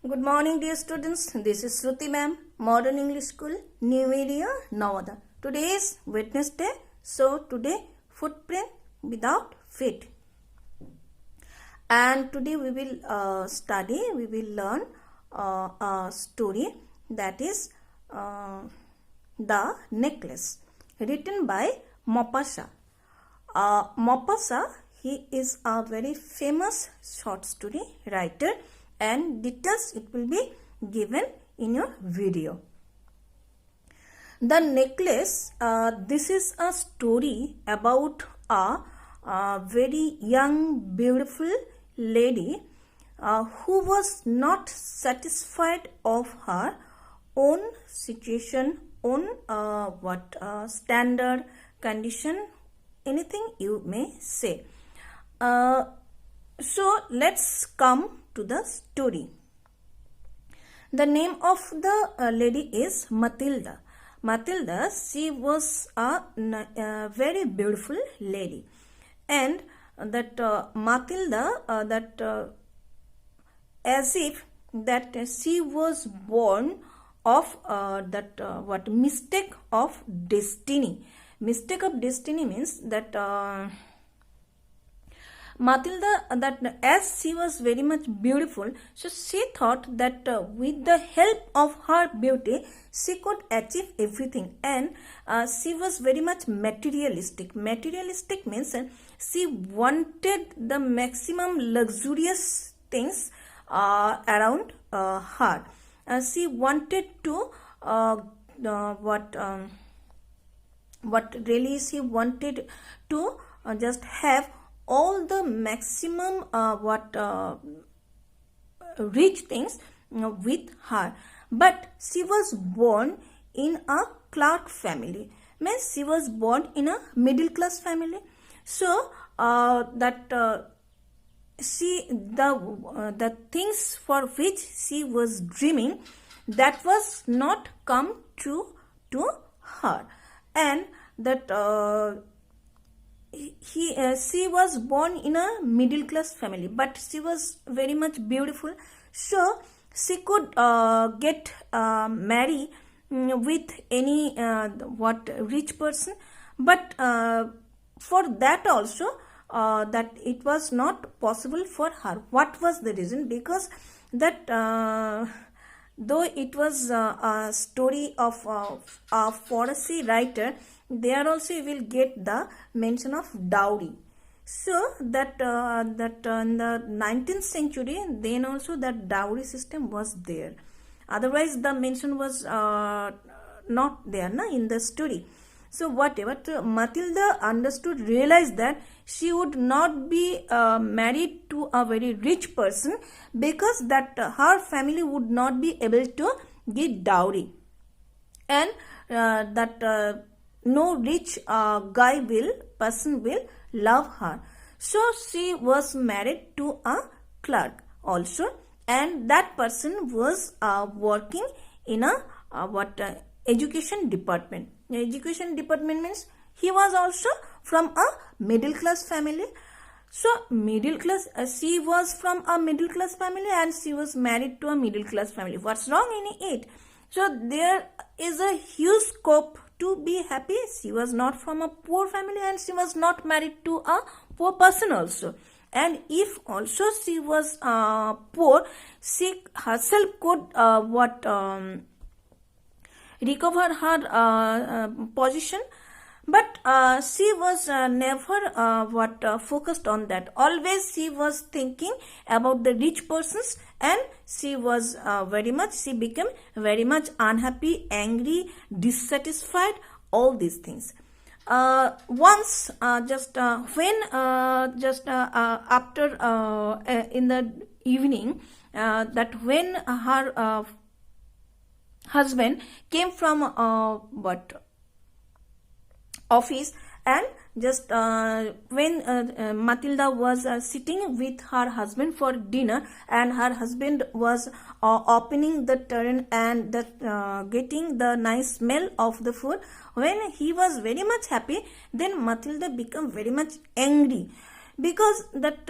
Good morning, dear students. This is Shruti ma'am, Modern English School, New Area, Navada. Today is Wednesday, so today footprint without feet. And today we will we will learn a story that is The Necklace, written by Maupassant. Maupassant, he is a very famous short story writer, and details it will be given in your video. The Necklace, this is a story about a very young, beautiful lady who was not satisfied of her own situation, own standard, condition, anything you may say. So let's come to the story. The name of the lady is Matilda. Matilda, she was a very beautiful lady, and that Matilda, as if that she was born of mistake of destiny. Mistake of destiny means that Matilda, that as she was very much beautiful, so she thought that with the help of her beauty, she could achieve everything, and she was very much materialistic. Materialistic means she wanted the maximum luxurious things around her. She wanted to what really she wanted to just have all the maximum rich things with her. But she was born in a clerk family, means she was born in a middle class family. So the things for which she was dreaming, that was not come true to her, and that she was born in a middle class family, but she was very much beautiful, so she could get marry with any rich person. But for that also that it was not possible for her. What was the reason? Because that though it was a story of a Farsi writer, there also you will get the mention of dowry. So that in the 19th century, then also that dowry system was there. Otherwise, the mention was not there in the story. So whatever, Matilda realized that she would not be married to a very rich person, because that her family would not be able to give dowry, and that no rich person will love her. So she was married to a clerk also, and that person was working in a education department. Education department means he was also from a middle class family. So middle class, she was from a middle class family, and she was married to a middle class family. What's wrong in it? So there is a huge scope to be happy. She was not from a poor family, and she was not married to a poor person also. And if also she was poor, she herself could recover her position. But she was never focused on that. Always she was thinking about the rich persons, and she was she became very much unhappy, angry, dissatisfied, all these things. Once after in the evening, that when her husband came from office, and just when Matilda was sitting with her husband for dinner, and her husband was opening the turn and getting the nice smell of the food, when he was very much happy, then Matilda became very much angry, because that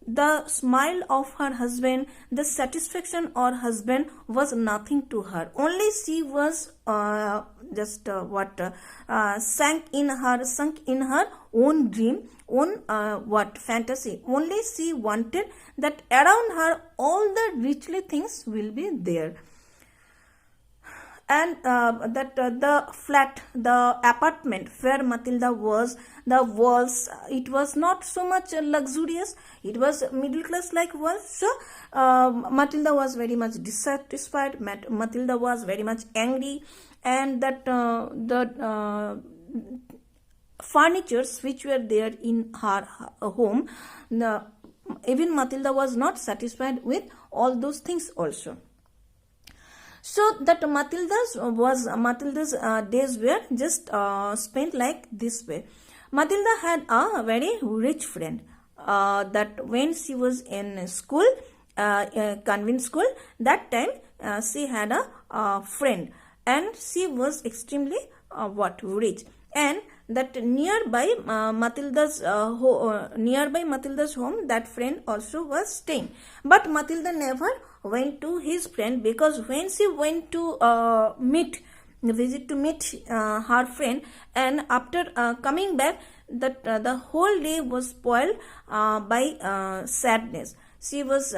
the smile of her husband, the satisfaction of her husband was nothing to her. Only she was just sunk in her own dream, own fantasy. Only she wanted that around her all the richly things will be there, and that the flat, the apartment where Matilda was, the walls, it was not so much luxurious, it was middle class like walls. So Matilda was very much dissatisfied, Matilda was very much angry, and that the furnitures which were there in her home, even Matilda was not satisfied with all those things also. So that Matilda's days were just spent like this way. Matilda had a very rich friend, that when she was in school, convent school, that time she had a friend, and she was extremely rich, and that nearby Matilda's home, that friend also was staying. But Matilda never went to his friend, because when she went to meet her friend, and after coming back, that the whole day was spoiled by sadness. She was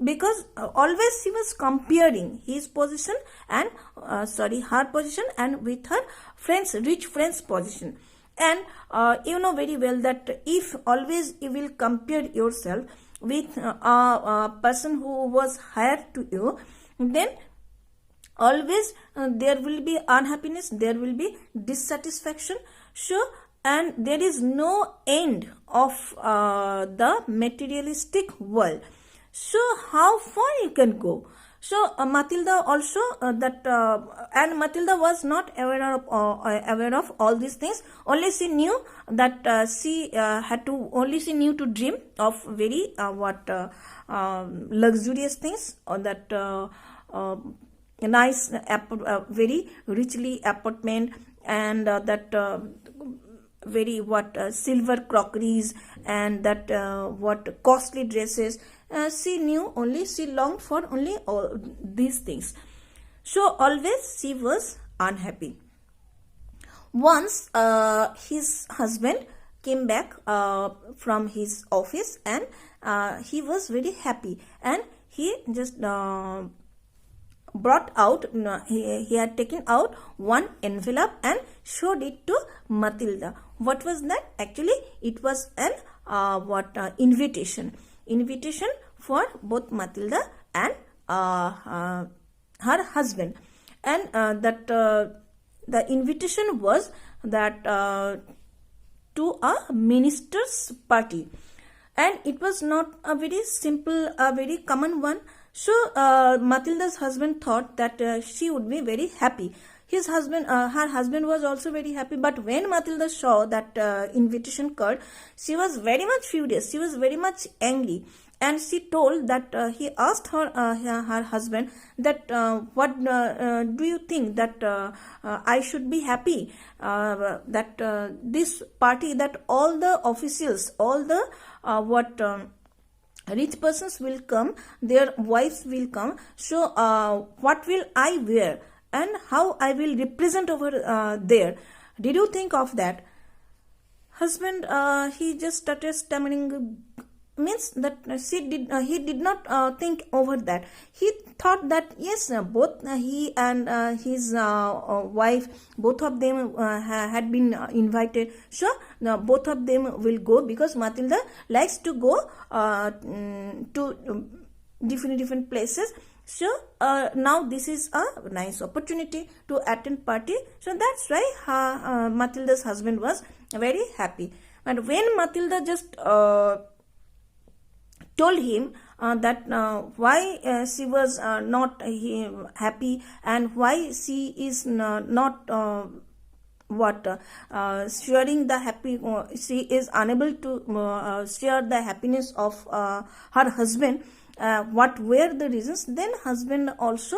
because always she was comparing his position and her position and with her rich friend's position. And you know very well that if always you will compare yourself with a person who was higher to you, then always there will be unhappiness, there will be dissatisfaction. So, and there is no end of the materialistic world. So how far you can go? So Matilda also and Matilda was not aware of all these things. Only she knew that she knew to dream of very luxurious things, or that nice very richly apartment, and that very silver crockeries, and that costly dresses. She longed for only all these things. So always she was unhappy. Once his husband came back from his office, and he was very happy, and he just brought out, he had taken out one envelope and showed it to Matilda. What was that? Actually, it was an invitation for both Matilda and her husband. And that the invitation was that to a minister's party, and it was not a very simple, a very common one. So Matilda's husband thought that she would be very happy. Her husband was also very happy. But when Matilda saw that invitation card, she was very much furious. She was very much angry, and she told that he asked her husband that what do you think that I should be happy that this party, that all the officials, all the rich persons will come, their wives will come. So what will I wear, and how I will represent over there? Did you think of that? Husband, he just started stammering, means that he did not think over that. He thought that yes, both he and his wife, both of them had been invited, so both of them will go, because Matilda likes to go to different places. So now this is a nice opportunity to attend party. So that's why Matilda's husband was very happy. And when Matilda just told him that why she was not happy, and why she is not sharing the happy, she is unable to share the happiness of her husband, what were the reasons, then husband also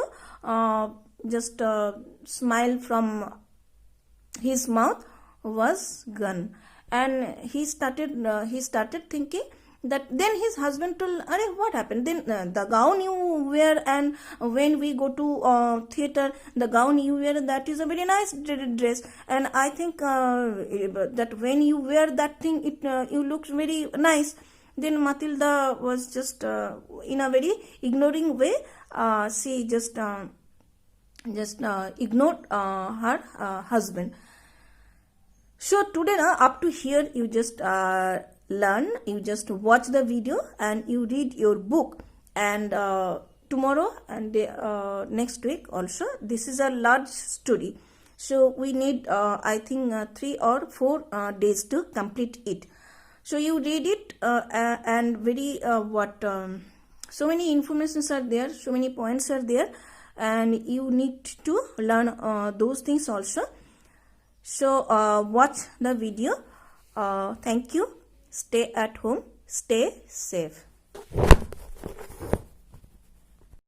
just smile from his mouth was gone, and he started thinking That then his husband told, "Arey, what happened? Then the gown you wear, and when we go to theater, the gown you wear, that is a very nice dress, and I think that when you wear that thing, it you look very nice." Then Matilda was just in a very ignoring way. She just ignored her husband. So today, up to here, you just learn, you just watch the video and you read your book, and tomorrow and next week also, this is a large story, so we need I think 3 or 4 days to complete it. So you read it and very so many informations are there, so many points are there, and you need to learn those things also. So watch the video. Thank you. Stay at home. Stay safe.